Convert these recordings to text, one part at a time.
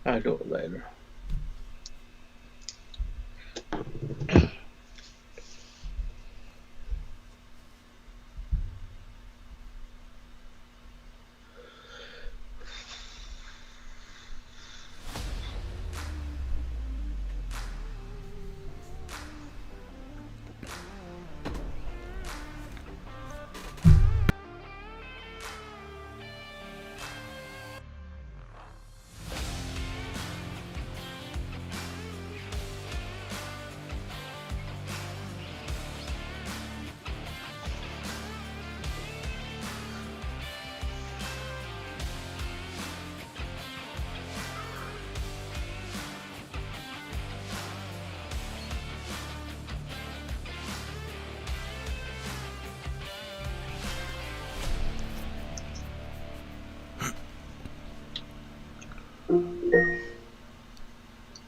I'll do it later.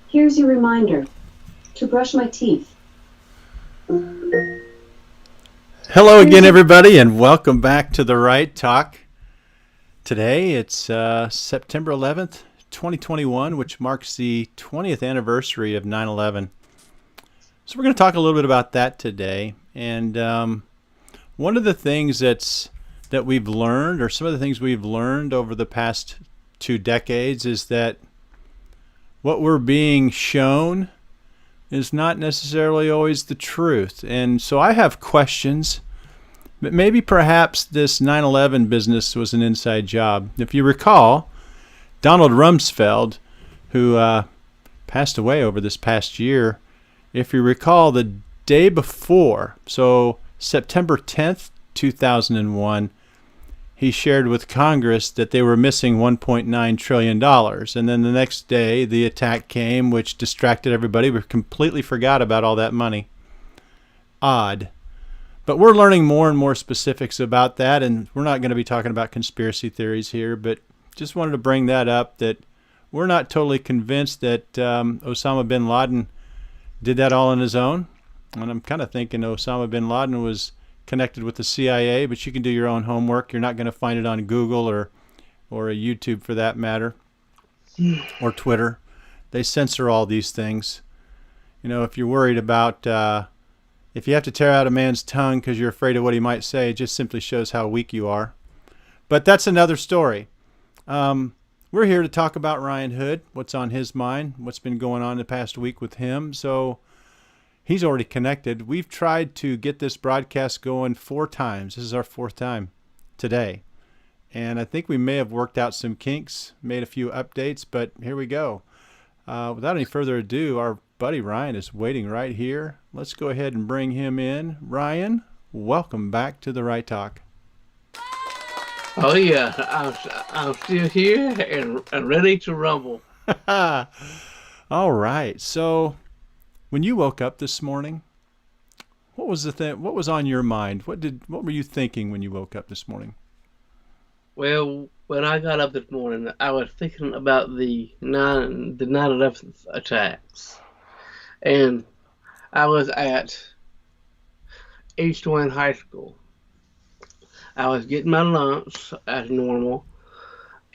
Here's your reminder to brush my teeth. Hello again, everybody, and welcome back to The Right Talk. Today, it's September 11th, 2021, which marks the 20th anniversary of 9/11. So we're going to talk a little bit about that today. And one of the things that we've learned, or some of the things we've learned over the past 2 decades, is that what we're being shown is not necessarily always the truth. And so I have questions, but maybe perhaps this 9/11 business was an inside job. If you recall, Donald Rumsfeld, who passed away over this past year, if you recall, the day before, so September 10th, 2001, he shared with Congress that they were missing $1.9 trillion. And then the next day, the attack came, which distracted everybody. We completely forgot about all that money. Odd. But we're learning more and more specifics about that, and we're not going to be talking about conspiracy theories here, but just wanted to bring that up, that we're not totally convinced that Osama bin Laden did that all on his own. And I'm kind of thinking Osama bin Laden was connected with the CIA, but you can do your own homework. You're not going to find it on Google or a YouTube for that matter, or Twitter. They censor all these things. You know, if you're worried about, if you have to tear out a man's tongue because you're afraid of what he might say, it just simply shows how weak you are. But that's another story. We're here to talk about Ryan Hood, what's on his mind, what's been going on the past week with him. So he's already connected. We've tried to get this broadcast going 4 times. This is our 4th time today. And I think we may have worked out some kinks, made a few updates, but here we go. Without any further ado, our buddy Ryan is waiting right here. Let's go ahead and bring him in. Ryan, welcome back to The Right Talk. Oh yeah, I'm still here and ready to rumble. All right. So when you woke up this morning, what was the thing? What was on your mind? What were you thinking when you woke up this morning? Well, when I got up this morning, I was thinking about the 9/11 attacks, and I was at East Wayne High School. I was getting my lunch as normal,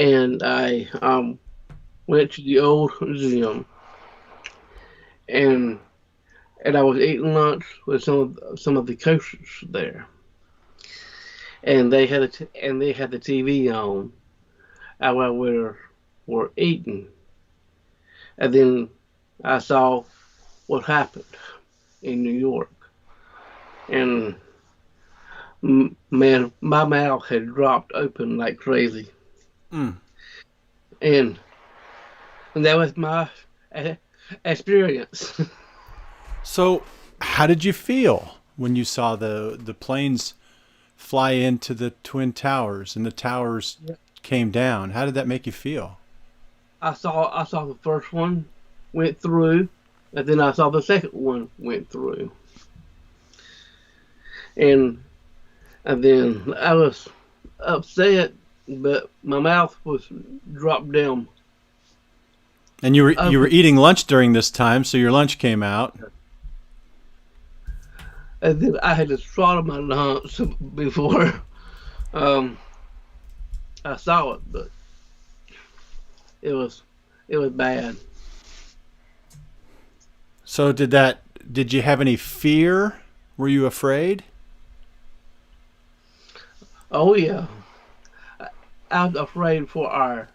and I went to the old gym, and I was eating lunch with some of the coaches there, and they had the TV on while we were eating, and then I saw what happened in New York, and man, my mouth had dropped open like crazy, and that was my experience. So, how did you feel when you saw the planes fly into the Twin Towers and the towers came down? How did that make you feel? I saw the first one went through, and then I saw the second one went through, and then I was upset, but my mouth was dropped down. And you were eating lunch during this time, so your lunch came out. And then I had to swallow my lunch before I saw it, but it was it was bad. So did you have any fear? Were you afraid? Oh yeah, I was afraid for our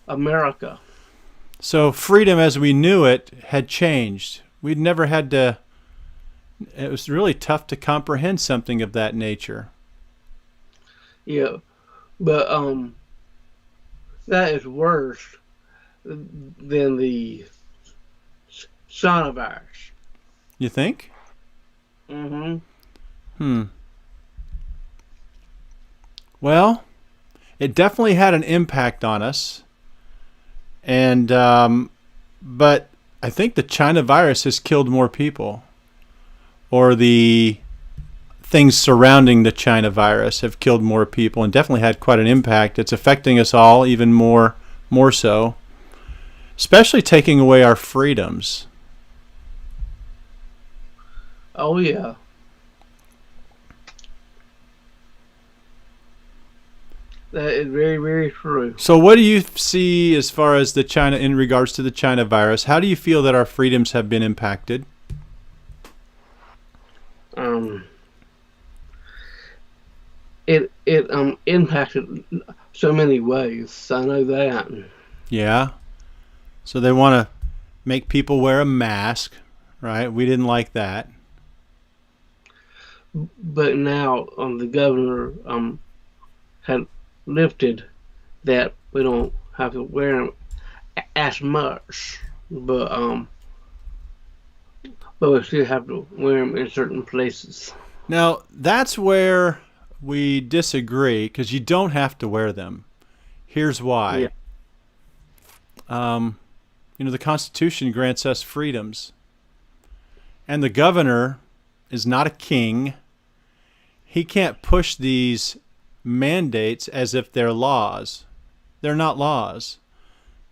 America. So freedom as we knew it had changed. We'd never had to. It was really tough to comprehend something of that nature. Yeah, but that is worse than the coronavirus. You think? Mm-hmm. Hmm. Well, it definitely had an impact on us, and but I think the China virus has killed more people, or the things surrounding the China virus have killed more people, and definitely had quite an impact. It's affecting us all even more so, especially taking away our freedoms. Oh yeah. That is very, very true. So what do you see as far as the China in regards to the China virus? How do you feel that our freedoms have been impacted? Um, it impacted so many ways. I know that. Yeah. So they want to make people wear a mask, right? We didn't like that. But now the governor had lifted that we don't have to wear them as much, but we still have to wear them in certain places. Now, that's where we disagree because you don't have to wear them. Here's Yeah. why. Um, the Constitution grants us freedoms. And the governor is not a king. He can't push these mandates as if they're laws. They're not laws.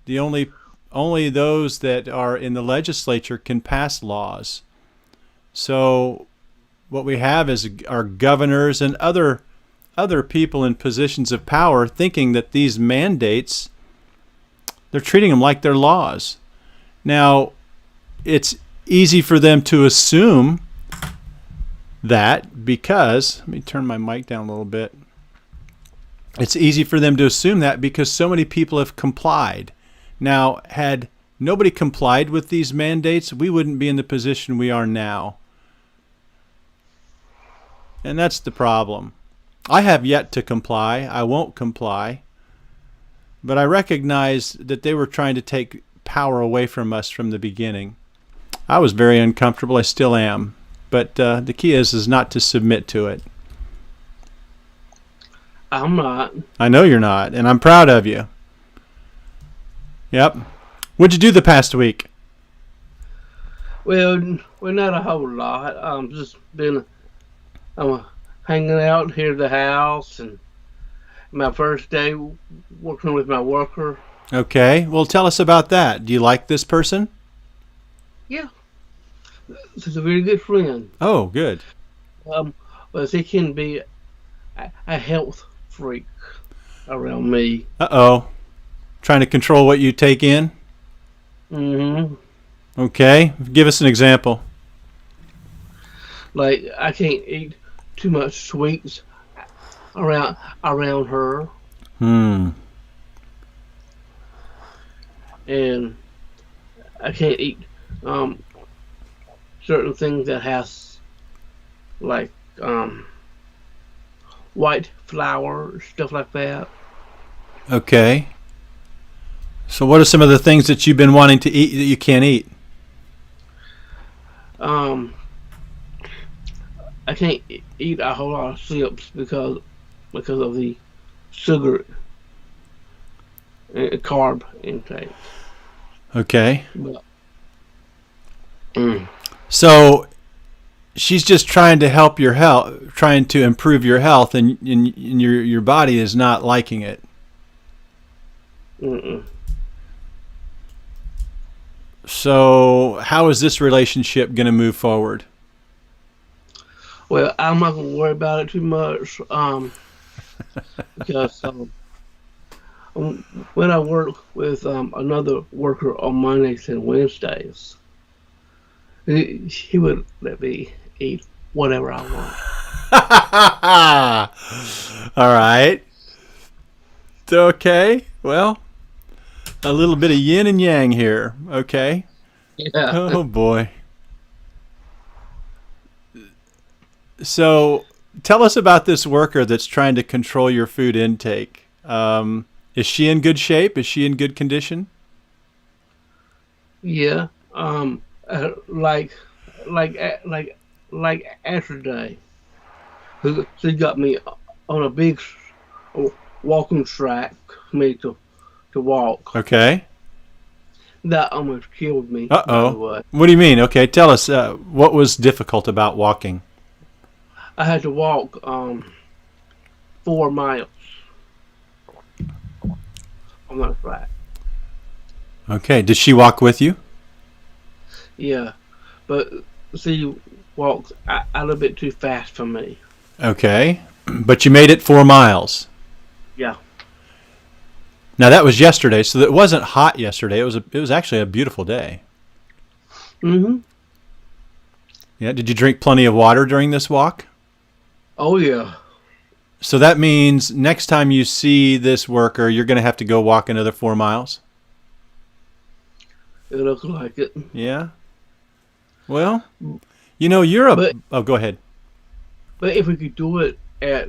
The only those that are in the legislature can pass laws. So what we have is our governors and other people in positions of power thinking that these mandates, they're treating them like they're laws. Now, it's easy for them to assume that because, let me turn my mic down a little bit. It's easy for them to assume that because so many people have complied. Now, had nobody complied with these mandates, we wouldn't be in the position we are now. And that's the problem. I have yet to comply. I won't comply. But I recognize that they were trying to take power away from us from the beginning. I was very uncomfortable. I still am. But the key is not to submit to it. I'm not. I know you're not, and I'm proud of you. Yep. What'd you do the past week? Well, not a whole lot. Just been hanging out here at the house, and my first day working with my worker. Okay. Well, tell us about that. Do you like this person? Yeah, she's a very good friend. Oh, good. But he can be a health freak around me. Uh-oh. Trying to control what you take in? Mm-hmm. Okay. Give us an example. Like I can't eat too much sweets around her, Hmm. and I can't eat certain things that has like white flour, stuff like that. Okay. So what are some of the things that you've been wanting to eat that you can't eat? I can't eat a whole lot of chips because of the sugar and carb intake. Okay. But, So she's just trying to help your health, trying to improve your health, and your body is not liking it. mm-mm. So how is this relationship going to move forward? Well, I'm not gonna worry about it too much, because when I work with another worker on Mondays and Wednesdays, he would let me eat whatever I want. All right. Okay. Well, a little bit of yin and yang here. Okay. Yeah. Oh boy. So, tell us about this worker that's trying to control your food intake. Is she in good shape? Is she in good condition? Yeah. Like, like, yesterday, she got me on a big walking track for me to walk. Okay. That almost killed me, by the Uh-oh. way. What do you mean? Okay, tell us what was difficult about walking. I had to walk 4 miles on that track. Okay, did she walk with you? Yeah, but she walked a little bit too fast for me. Okay, but you made it 4 miles. Yeah. Now that was yesterday, so it wasn't hot yesterday. It was actually a beautiful day. Mhm. Yeah, did you drink plenty of water during this walk? Oh yeah. So that means next time you see this worker, you're going to have to go walk another 4 miles? It looks like it. Yeah. Well, you're a... But Oh, go ahead. if we could do it at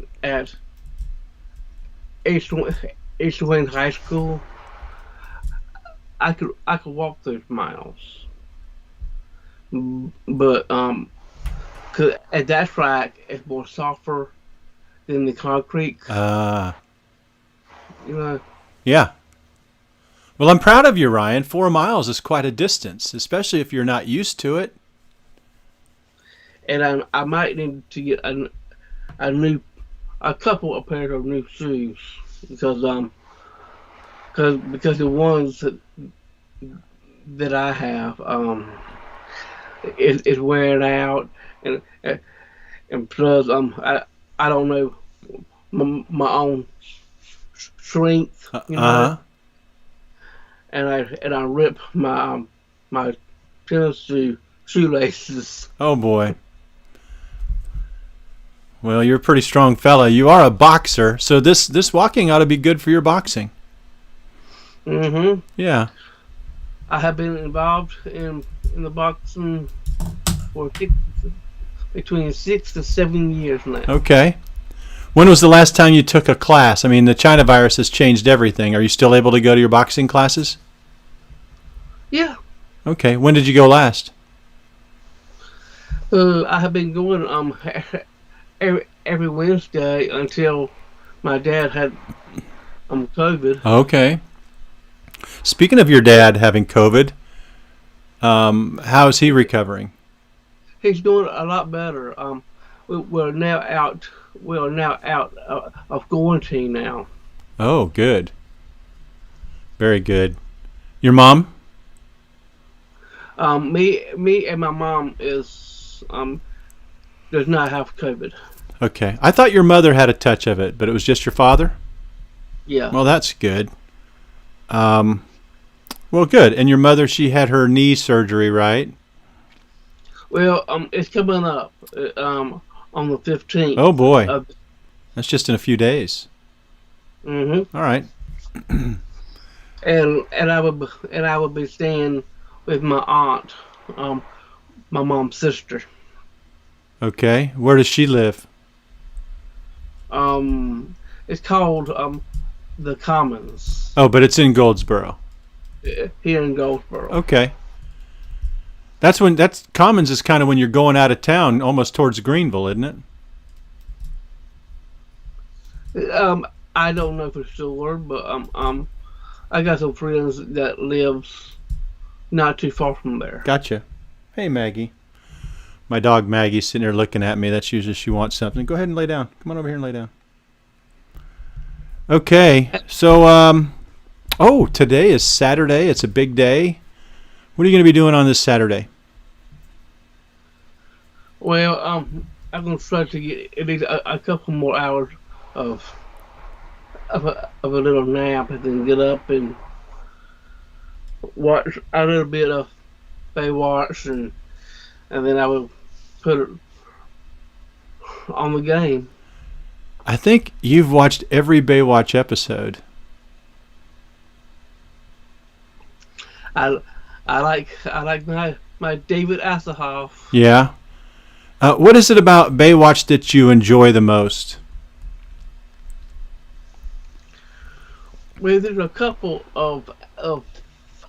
East Wayne High School, I could walk those miles. But 'cause at that track it's more softer than the concrete. You know, Yeah. Well, I'm proud of you, Ryan. 4 miles is quite a distance, especially if you're not used to it. and I might need to get a couple of pairs of new shoes because because the ones that I have is wearing out, and plus I don't know my own strength, Uh-huh. and I rip my tennis shoelaces. Oh, boy. Well, you're a pretty strong fella. You are a boxer, so this walking ought to be good for your boxing. Mhm. Yeah. I have been involved in the boxing for between 6 to 7 years now. Okay. When was the last time you took a class? I mean, the China virus has changed everything. Are you still able to go to your boxing classes? Yeah. Okay. When did you go last? I have been going every Wednesday until my dad had COVID. Okay. Speaking of your dad having COVID, how is he recovering? He's doing a lot better. We're now out. We're now out of quarantine now. Oh, good. Very good. Your mom? Me and my mom does not have COVID. Okay. I thought your mother had a touch of it, but it was just your father? Yeah. Well, that's good. Well, good. And your mother, she had her knee surgery, right? Well, it's coming up on the 15th. Oh, boy. Of, That's just in a few days. mhm. All right. And I will be staying with my aunt, my mom's sister. Okay. Where does she live? It's called the Commons Oh, but it's in Goldsboro. here in Goldsboro. Okay. That's Commons is kind of when you're going out of town, almost towards Greenville, isn't it? I don't know for sure, but I got some friends that lives not too far from there. Gotcha. Hey, Maggie. My dog Maggie's sitting there looking at me. That's usually she wants something. Go ahead and lay down. Come on over here and lay down. Okay. So, today is Saturday. It's a big day. What are you going to be doing on this Saturday? Well, I'm gonna try to get at least a couple more hours of of a little nap and then get up and watch a little bit of Baywatch and then I would put it on the game. I think you've watched every Baywatch episode. I I like my David Hasselhoff. Yeah. What is it about Baywatch that you enjoy the most? Well, there's a couple of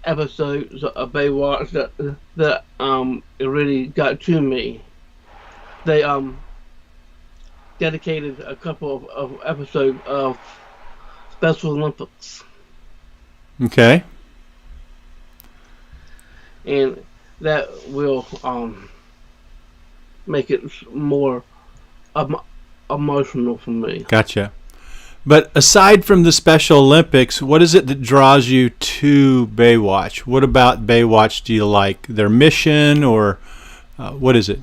episodes of Baywatch that it really got to me. They dedicated a couple of episodes of Special Olympics, Okay. and that will make it more emotional for me. Gotcha. But aside from the Special Olympics, what is it that draws you to Baywatch? What about Baywatch do you like? Their mission, or what is it?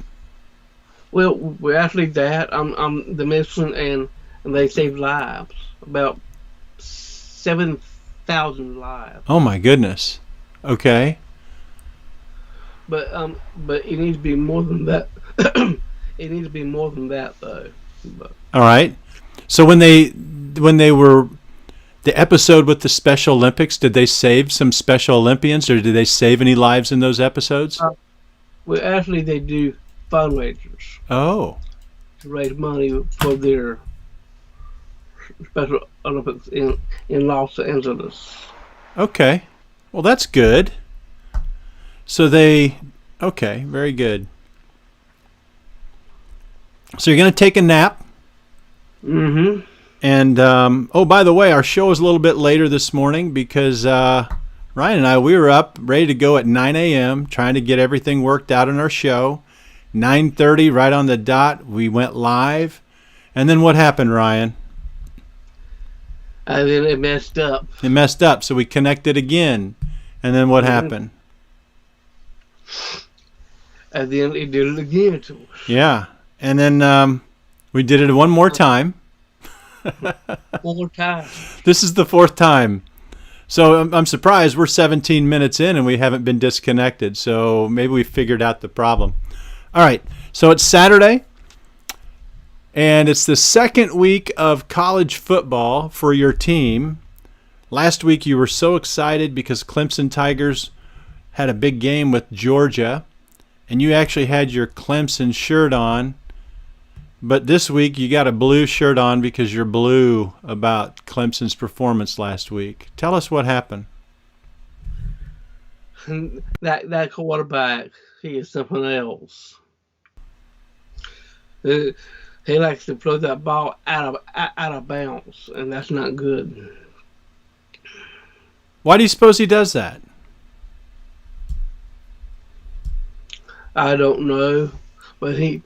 Well, we're actually that. I'm the mission, and they save lives. About 7,000 lives. Oh my goodness. Okay. But it needs to be more than that. It needs to be more than that, though. But, All right. So when they were the episode with the Special Olympics, did they save some Special Olympians, or did they save any lives in those episodes? well, actually, they do fundraisers Oh. to raise money for their Special Olympics in Los Angeles. Okay. Well, that's good. So okay, very good. So you're going to take a nap. Mm-hmm. And, oh, by the way, our show is a little bit later this morning because Ryan and I, we were up ready to go at 9 a.m. trying to get everything worked out in our show. 9:30, right on the dot, we went live. And then what happened, Ryan? And then it messed up. It messed up, so we connected again. And then what happened? And then it did it again to us. Yeah. And then we did it one more time. 4 times. This is the 4th time. So I'm surprised we're 17 minutes in and we haven't been disconnected. So maybe we figured out the problem. All right. So it's Saturday. And it's the second week of college football for your team. Last week you were so excited because Clemson Tigers had a big game with Georgia. And you actually had your Clemson shirt on. But this week you got a blue shirt on because you're blue about Clemson's performance last week. Tell us what happened. That quarterback, he is something else. He likes to throw that ball out of bounds, and that's not good. Why do you suppose he does that? I don't know, but he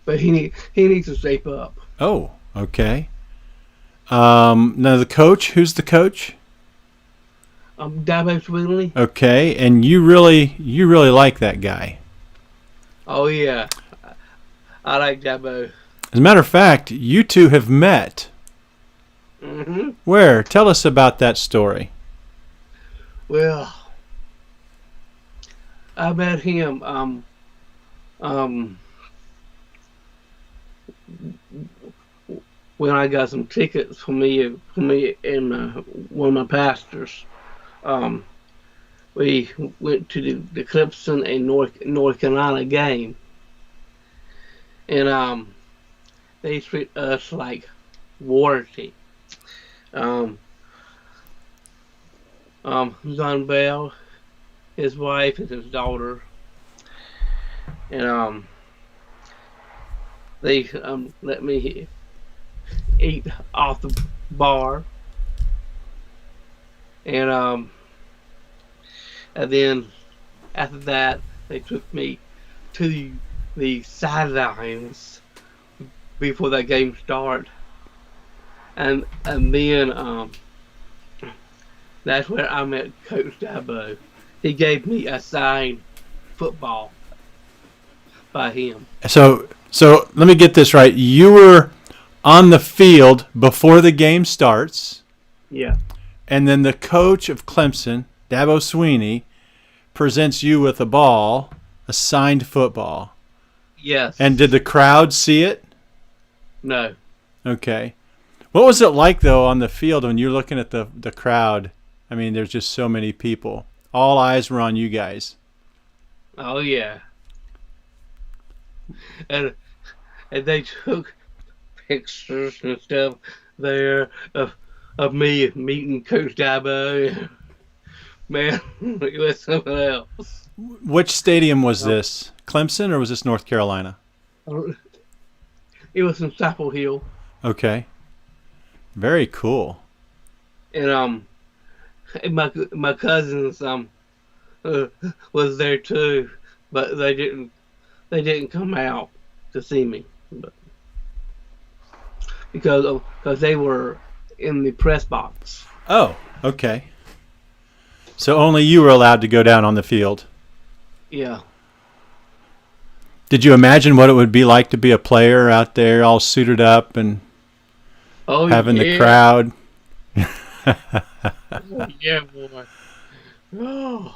needs to shape up. Oh, okay. Now the coach, who's the coach? Dabo Sweeney. Okay, and you really like that guy. Oh yeah, I like Dabo. As a matter of fact, you two have met. Mm-hmm. Where? Tell us about that story. Well, I met him when I got some tickets for me and one of my pastors. We went to the Clemson and North Carolina game, and they treat us like royalty. John Bell, his wife, and his daughter, and they let me eat off the bar, and then after that they took me to the sidelines before that game started, and then that's where I met Coach Dabo. He gave me a signed football by him. So let me get this right. You were on the field before the game starts, Yeah. And then the coach of Clemson, Dabo Sweeney, presents you with a ball, a signed football. Yes. And did the crowd see it? No. Okay. What was it like, though, on the field when you're looking at the crowd? I mean, there's just so many people. All eyes were on you guys. Oh yeah. And they took pictures and stuff there of me meeting Coach Dabo. Man, it was something else. Which stadium was this? Clemson, or was this North Carolina? It was in Chapel Hill. Okay. Very cool. And my cousins was there too, but they didn't come out to see me, but because they were in the press box. Oh, okay. So only you were allowed to go down on the field. Yeah. Did you imagine what it would be like to be a player out there all suited up and having the crowd? Yeah, boy. Oh,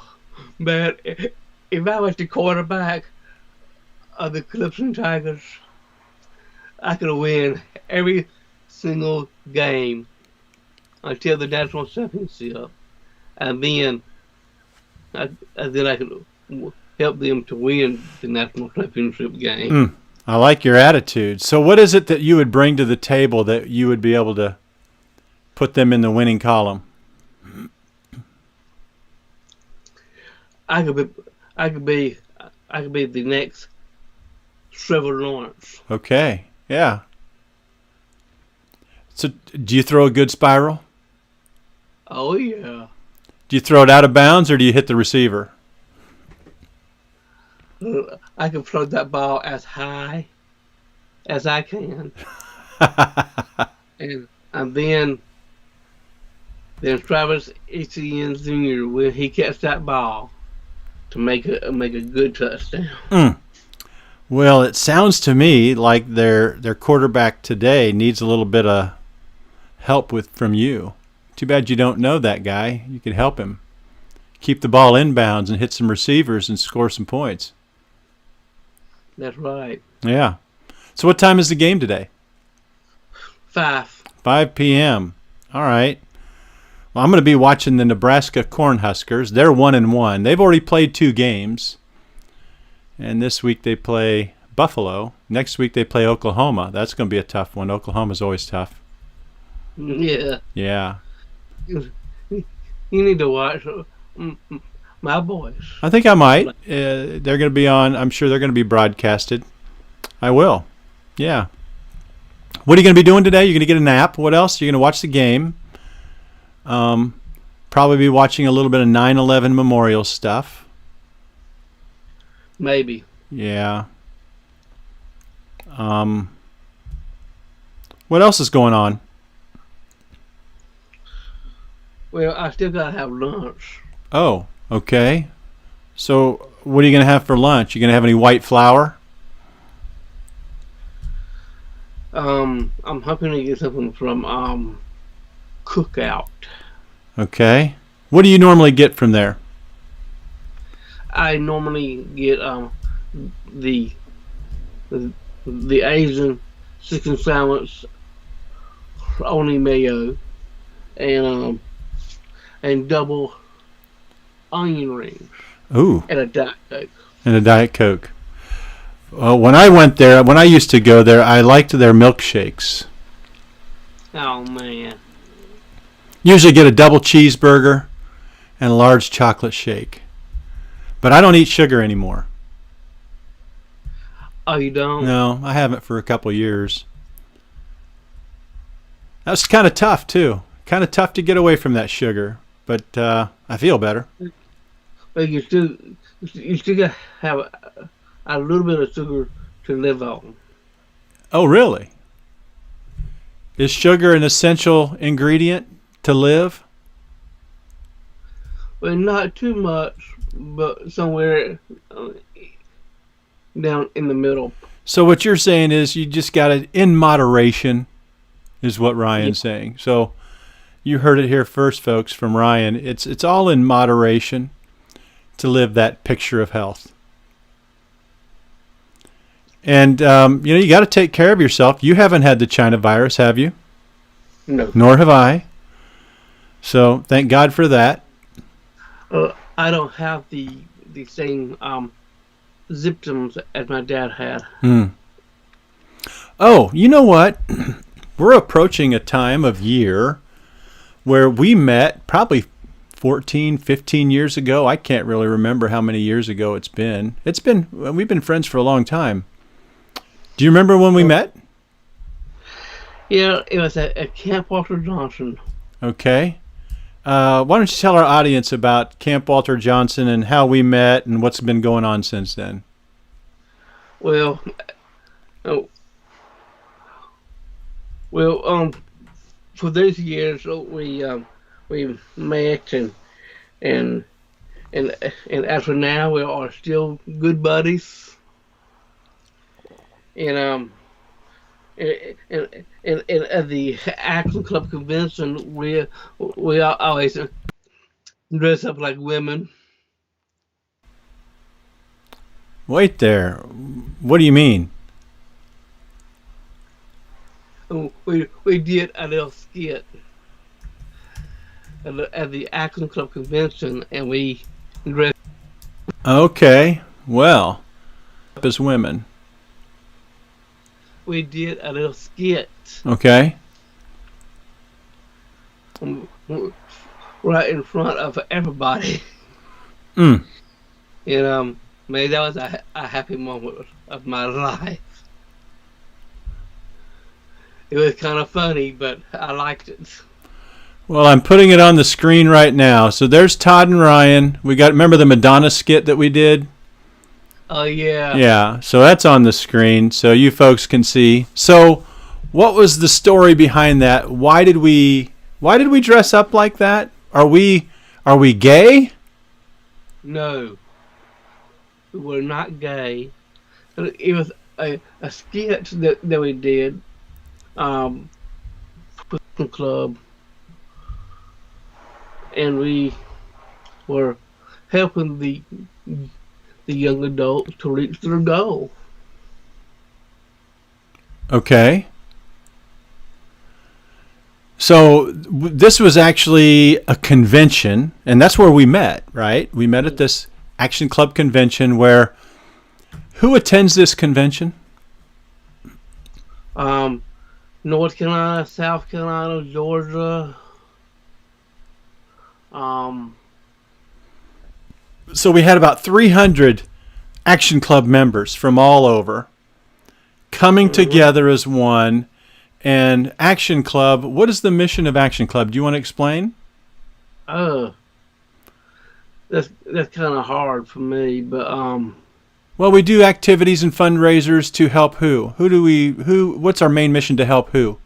man, if I was the quarterback of the Clemson Tigers, I could win every single game until the national championship, and then I could help them to win the national championship game. I like your attitude. So what is it that you would bring to the table that you would be able to put them in the winning column? I could be the next Trevor Lawrence. Okay, yeah. So do you throw a good spiral? Oh yeah. Do you throw it out of bounds, or do you hit the receiver? I can throw that ball as high as I can, and then Travis Etienne Jr. when he catch that ball to make a good touchdown. Well, it sounds to me like their quarterback today needs a little bit of help from you. Too bad you don't know that guy. You could help him keep the ball inbounds and hit some receivers and score some points. That's right. Yeah. So what time is the game today? 5 p.m. All right. Well, I'm going to be watching the Nebraska Cornhuskers. They're 1-1. They've already played 2 games. And this week they play Buffalo. Next week they play Oklahoma. That's going to be a tough one. Oklahoma's always tough. Yeah. Yeah. You need to watch my boys. I think I might. They're going to be on. I'm sure they're going to be broadcasted. I will. Yeah. What are you going to be doing today? You're going to get a nap. What else? You're going to watch the game. Probably be watching a little bit of 9/11 memorial stuff. Maybe. Yeah. What else is going on? Well, I still gotta have lunch. Oh, okay. So what are you going to have for lunch? You going to have any white flour? I'm hoping to get something from Cookout. Okay. What do you normally get from there? I normally get the Asian chicken sandwich, only mayo, and double onion rings. Ooh. And a Diet Coke. And a Diet Coke. When I went there, when I used to go there, I liked their milkshakes. Oh man. Usually get a double cheeseburger and a large chocolate shake. But I don't eat sugar anymore. Oh, you don't? No, I haven't for a couple years. That's kind of tough, too. Kind of tough to get away from that sugar. But I feel better. But you still gotta have a little bit of sugar to live on. Oh, really? Is sugar an essential ingredient to live? Well, not too much, but somewhere down in the middle. So what you're saying is you just got it in moderation, is what Ryan's saying. So You heard it here first, folks, from Ryan. It's all in moderation to live that picture of health. And, you got to take care of yourself. You haven't had the China virus, have you? No. Nor have I. So thank God for that. I don't have the same symptoms as my dad had. Oh, you know what? We're approaching a time of year where we met probably 14, 15 years ago. I can't really remember how many years ago it's been. We've been friends for a long time. Do you remember when we met? Yeah, it was at Camp Walter Johnson. Okay. Why don't you tell our audience about Camp Walter Johnson and how we met and what's been going on since then? Well, for those years we met and as for now we are still good buddies. And at the Action Club convention, we always dress up like women. Wait there. What do you mean? We did a little skit at the Action Club convention, and we dressed. Okay. Well, as women. We did a little skit. Okay. Right in front of everybody. Mm. And maybe that was a happy moment of my life. It was kind of funny, but I liked it. Well, I'm putting it on the screen right now. So there's Todd and Ryan. Remember the Madonna skit that we did? Oh, yeah. Yeah, so that's on the screen so you folks can see. So what was the story behind that? Why did we dress up like that? Are we gay? No. We were not gay. It was a skit that we did for the club. And we were helping the young adults to reach their goal. Okay. So this was actually a convention, and that's where we met, right? We met at this Action Club convention where who attends this convention? North Carolina, South Carolina, Georgia. So we had about 300 Action Club members from all over coming together as one. And Action Club, what is the mission of Action Club? Do you want to explain? That's kind of hard for me, but well, we do activities and fundraisers to help who? What's our main mission to help who?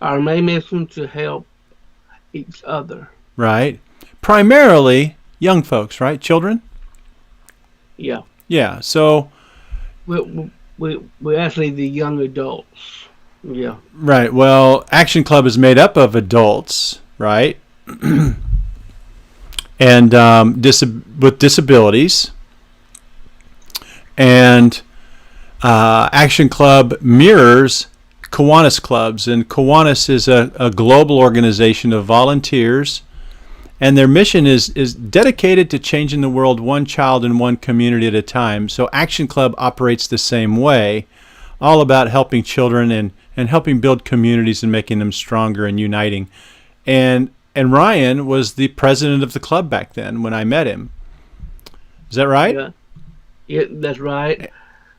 Our main mission to help each other. Right. Primarily young folks, right? Children? Yeah. Yeah. So we actually the young adults. Yeah. Right. Well, Action Club is made up of adults, right? And with disabilities. And Action Club mirrors Kiwanis clubs, and Kiwanis is a global organization of volunteers, and their mission is dedicated to changing the world one child and one community at a time. So Action Club operates the same way, all about helping children and helping build communities and making them stronger and uniting. And Ryan was the president of the club back then when I met him. Is that right? Yeah, that's right.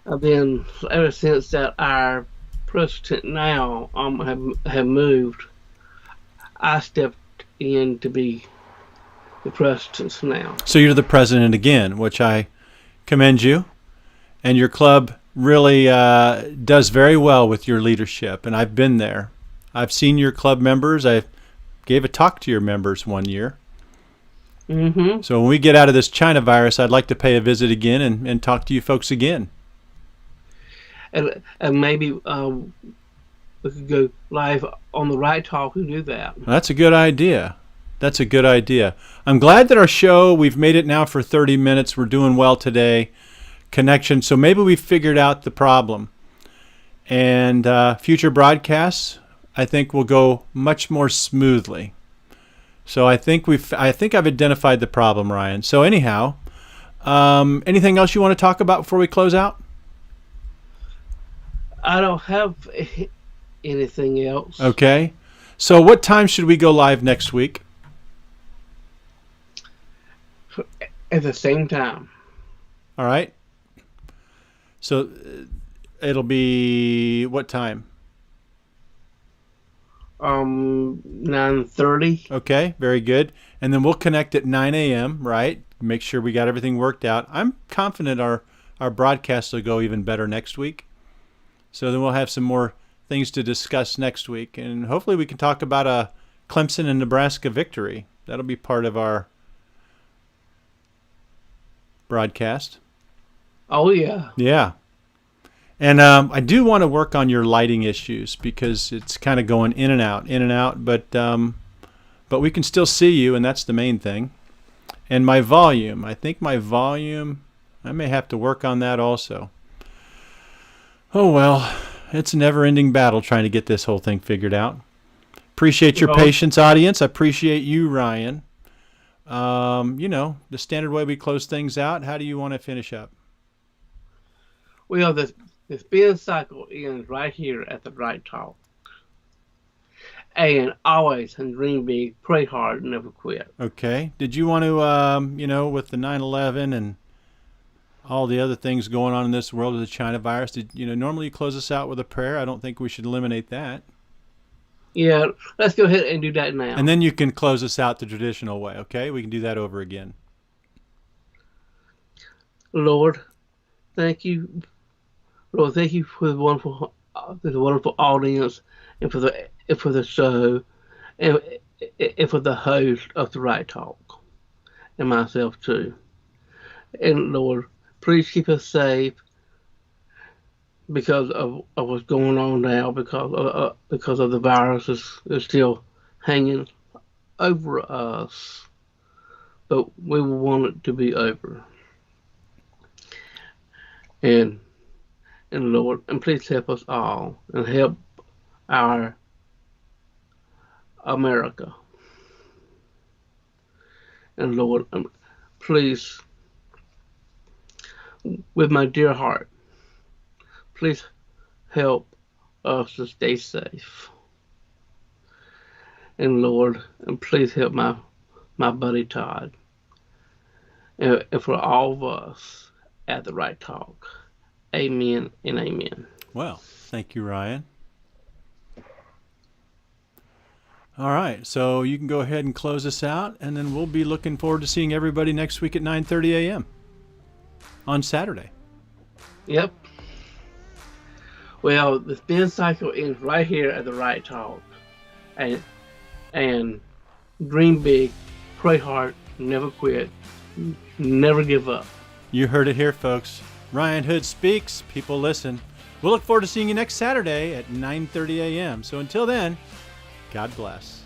And then ever since that, our president now have moved. I stepped in to be the president now. So you're the president again, which I commend you. And your club really does very well with your leadership. And I've been there. I've seen your club members. I gave a talk to your members one year. Mm-hmm. So when we get out of this China virus, I'd like to pay a visit again and talk to you folks again. And maybe we could go live on the Right Talk and do that. That's a good idea. That's a good idea. I'm glad that our show, we've made it now for 30 minutes. We're doing well today. Connection. So maybe we figured out the problem. And future broadcasts, I think, will go much more smoothly. So I think I've identified the problem, Ryan. So anyhow, anything else you want to talk about before we close out? I don't have anything else. Okay. So what time should we go live next week? At the same time. All right. So it'll be what time? 9:30. Okay, very good. And then we'll connect at 9 a.m., right? Make sure we got everything worked out. I'm confident our broadcast will go even better next week. So then we'll have some more things to discuss next week. And hopefully we can talk about a Clemson and Nebraska victory. That'll be part of our broadcast. Oh, yeah. Yeah. And I do want to work on your lighting issues because it's kind of going in and out. But we can still see you, and that's the main thing. And my volume, I may have to work on that also. Oh, well, it's a never-ending battle trying to get this whole thing figured out. Appreciate your patience, audience. I appreciate you, Ryan. The standard way we close things out. How do you want to finish up? Well, this spin cycle ends right here at the Right Talk. And always, and dream big, pray hard, and never quit. Okay. Did you want to, with the 9/11 and all the other things going on in this world with the China virus, normally you close us out with a prayer. I don't think we should eliminate that. Yeah, let's go ahead and do that now. And then you can close us out the traditional way, okay? We can do that over again. Lord, thank you. Lord, thank you for the wonderful audience, and for the show, and for the host of the Right Talk, and myself too. And Lord, please keep us safe because of what's going on now, because of the virus is still hanging over us, but we want it to be over. And Lord, and please help us all, and help our America. And Lord, please, with my dear heart, please help us to stay safe. And Lord, and please help my buddy Todd, and for all of us at the Right Talk. Amen and amen. Well, thank you, Ryan. All right, so you can go ahead and close us out, and then we'll be looking forward to seeing everybody next week at 9:30 a.m. on Saturday. Yep. Well, the spin cycle ends right here at the Right Talk. And dream big, pray hard, never quit, never give up. You heard it here, folks. Ryan Hood speaks. People listen. We'll look forward to seeing you next Saturday at 9:30 a.m. So until then, God bless.